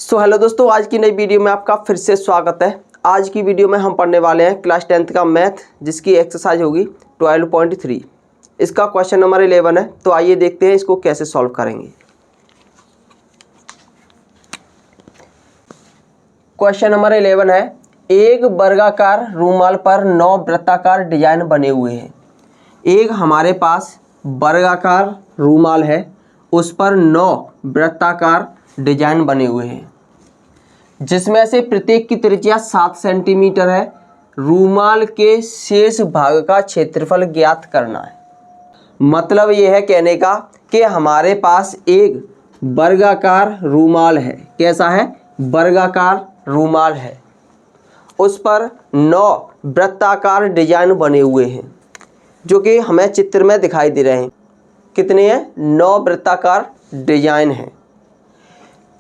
Hello दोस्तों, आज की नई वीडियो में आपका फिर से स्वागत है। आज की वीडियो में हम पढ़ने वाले हैं क्लास 10th का मैथ, जिसकी एक्सरसाइज होगी 12.3। इसका क्वेश्चन नंबर 11 है। तो आइए देखते हैं इसको कैसे सॉल्व करेंगे। क्वेश्चन नंबर 11 है, एक वर्गाकार रूमाल पर 9 वृत्ताकार डिजाइन बने हुए हैं। एक हमारे पास वर्गाकार रूमाल है, उस पर 9 वृत्ताकार डिजाइन बने हुए हैं, जिसमें से प्रत्येक की त्रिज्या 7 सेंटीमीटर है। रूमाल के शेष भाग का क्षेत्रफल ज्ञात करना है। मतलब यह है कहने का कि हमारे पास एक वर्गाकार रूमाल है। कैसा है? वर्गाकार रूमाल है, उस पर 9 वृत्ताकार डिजाइन बने हुए हैं, जो कि हमें चित्र में दिखाई दे रहे हैं। कितने हैं? 9 वृत्ताकार डिजाइन हैं।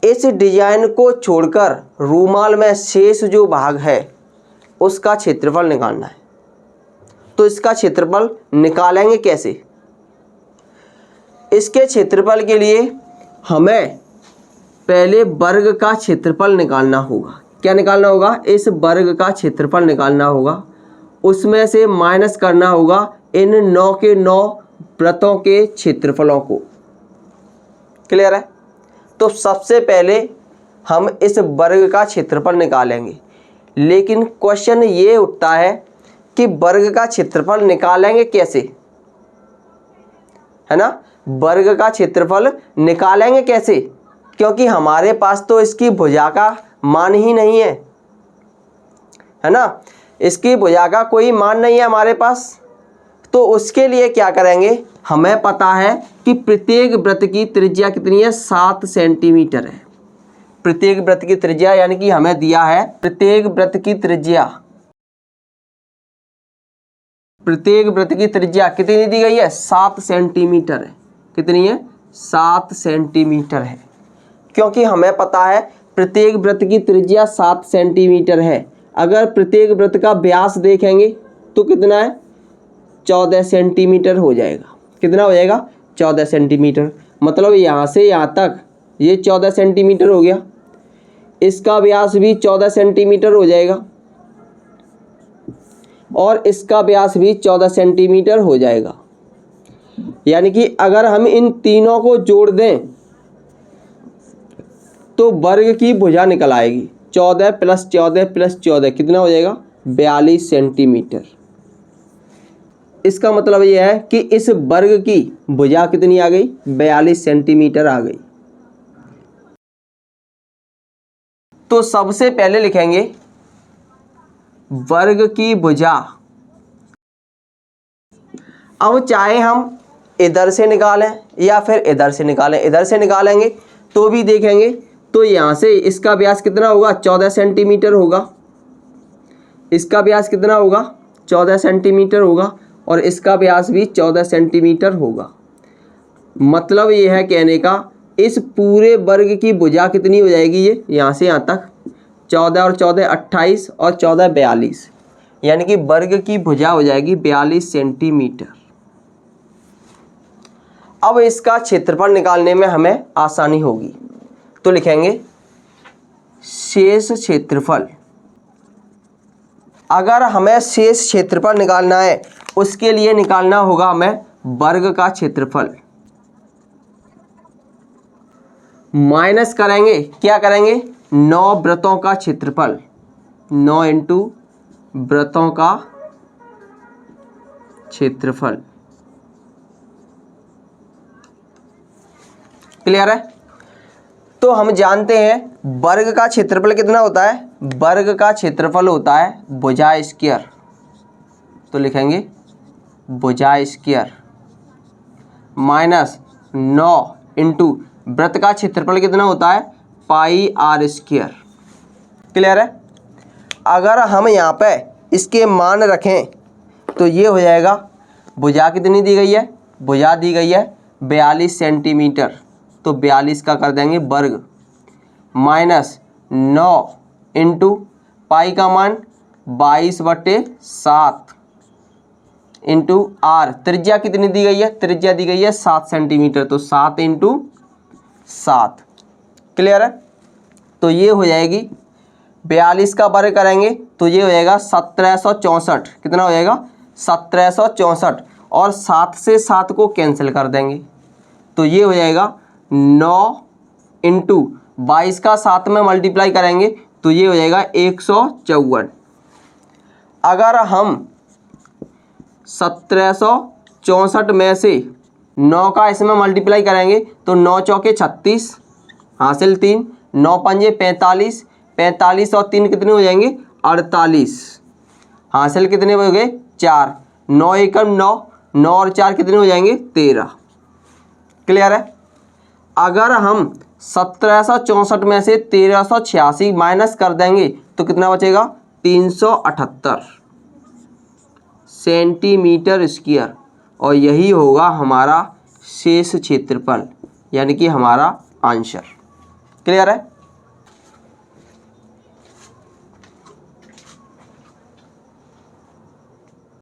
इस डिजाइन को छोड़कर रूमाल में शेष जो भाग है उसका क्षेत्रफल निकालना है। तो इसका क्षेत्रफल निकालेंगे कैसे? इसके क्षेत्रफल के लिए हमें पहले वर्ग का क्षेत्रफल निकालना होगा। क्या निकालना होगा? इस वर्ग का क्षेत्रफल निकालना होगा। उसमें से माइनस करना होगा इन 9 के 9 वृत्तों के क्षेत्रफलों को। क्लियर है? तो सबसे पहले हम इस वर्ग का क्षेत्रफल निकालेंगे, लेकिन क्वेश्चन ये उठता है कि वर्ग का क्षेत्रफल निकालेंगे कैसे, है ना? वर्ग का क्षेत्रफल निकालेंगे कैसे? क्योंकि हमारे पास तो इसकी भुजा का मान ही नहीं है ना? इसकी भुजा का कोई मान नहीं है हमारे पास। तो उसके लिए क्या करेंगे? हमें पता है कि प्रत्येक वृत्त की त्रिज्या कितनी है? 7 सेंटीमीटर है। प्रत्येक वृत्त की त्रिज्या यानी कि हमें दिया है प्रत्येक वृत्त की त्रिज्या कितनी दी गई है? 7 सेंटीमीटर है। कितनी है? 7 सेंटीमीटर है। क्योंकि हमें पता है प्रत्येक वृत्त की त्रिज्या 7 सेंटीमीटर है। अगर प्रत्येक वृत्त का व्यास देखेंगे तो कितना है? 14 सेंटीमीटर हो जाएगा। कितना हो जाएगा? 14 सेंटीमीटर। मतलब यहाँ से यहाँ तक ये 14 सेंटीमीटर हो गया। इसका व्यास भी 14 सेंटीमीटर हो जाएगा और इसका व्यास भी 14 सेंटीमीटर हो जाएगा। यानी कि अगर हम इन तीनों को जोड़ दें तो वर्ग की भुजा निकल आएगी। 14 + 14 + 14 कितना हो जाएगा? 42 सेंटीमीटर। इसका मतलब यह है कि इस वर्ग की भुजा कितनी आ गई? 42 सेंटीमीटर आ गई। तो सबसे पहले लिखेंगे वर्ग की भुजा। अब चाहे हम इधर से निकालें या फिर इधर से निकालें, इधर से निकालेंगे तो भी देखेंगे तो यहाँ से इसका व्यास कितना होगा? 14 सेंटीमीटर होगा। इसका व्यास कितना होगा? 14 सेंटीमीटर होगा और इसका व्यास भी 14 सेंटीमीटर होगा। मतलब ये है कहने का इस पूरे वर्ग की भुजा कितनी हो जाएगी? ये यहाँ से यहाँ तक 14 और 14 28 और 14 42, यानी कि वर्ग की भुजा हो जाएगी 42 सेंटीमीटर। अब इसका क्षेत्रफल निकालने में हमें आसानी होगी। तो लिखेंगे शेष क्षेत्रफल। अगर हमें शेष क्षेत्रफल निकालना है उसके लिए निकालना होगा हमें वर्ग का क्षेत्रफल। माइनस करेंगे, क्या करेंगे? 9 वृत्तों का क्षेत्रफल। 9 × वृत्तों का क्षेत्रफल। क्लियर है? तो हम जानते हैं वर्ग का क्षेत्रफल कितना होता है? वर्ग का क्षेत्रफल होता है भुजा स्क्वायर। तो लिखेंगे भुजा स्क्वायर माइनस 9 × वृत्त का क्षेत्रफल कितना होता है? πr²। क्लियर है? अगर हम यहाँ पे इसके मान रखें तो ये हो जाएगा, भुजा कितनी दी गई है? भुजा दी गई है 42 सेंटीमीटर। तो 42 का कर देंगे वर्ग माइनस 9 × पाई का मान 22/7 इंटू r। त्रिज्या कितनी दी गई है? त्रिज्या दी गई है 7 सेंटीमीटर। तो 7 × 7। क्लियर है? तो ये हो जाएगी 42 का वर्ग करेंगे तो ये हो जाएगा 1764। कितना हो जाएगा 1764 और 7 से 7 को कैंसिल कर देंगे तो ये हो जाएगा 9 इंटू 22 का 7 में मल्टीप्लाई करेंगे तो ये हो जाएगा 154। अगर हम 1764 में से 9 का इसमें मल्टीप्लाई करेंगे तो 9 चौके 36 हासिल 3, 9 पंजे 45, 45 और 3 कितने हो जाएंगे 48 हासिल कितने हो गए 4, 9 एकम 9, 9 और 4 कितने हो जाएंगे 13। क्लियर है। अगर हम 1764 में से 1386 माइनस कर देंगे तो कितना बचेगा 378 सेंटीमीटर स्क्वायर और यही होगा हमारा शेष क्षेत्रफल यानी कि हमारा आंसर। क्लियर है।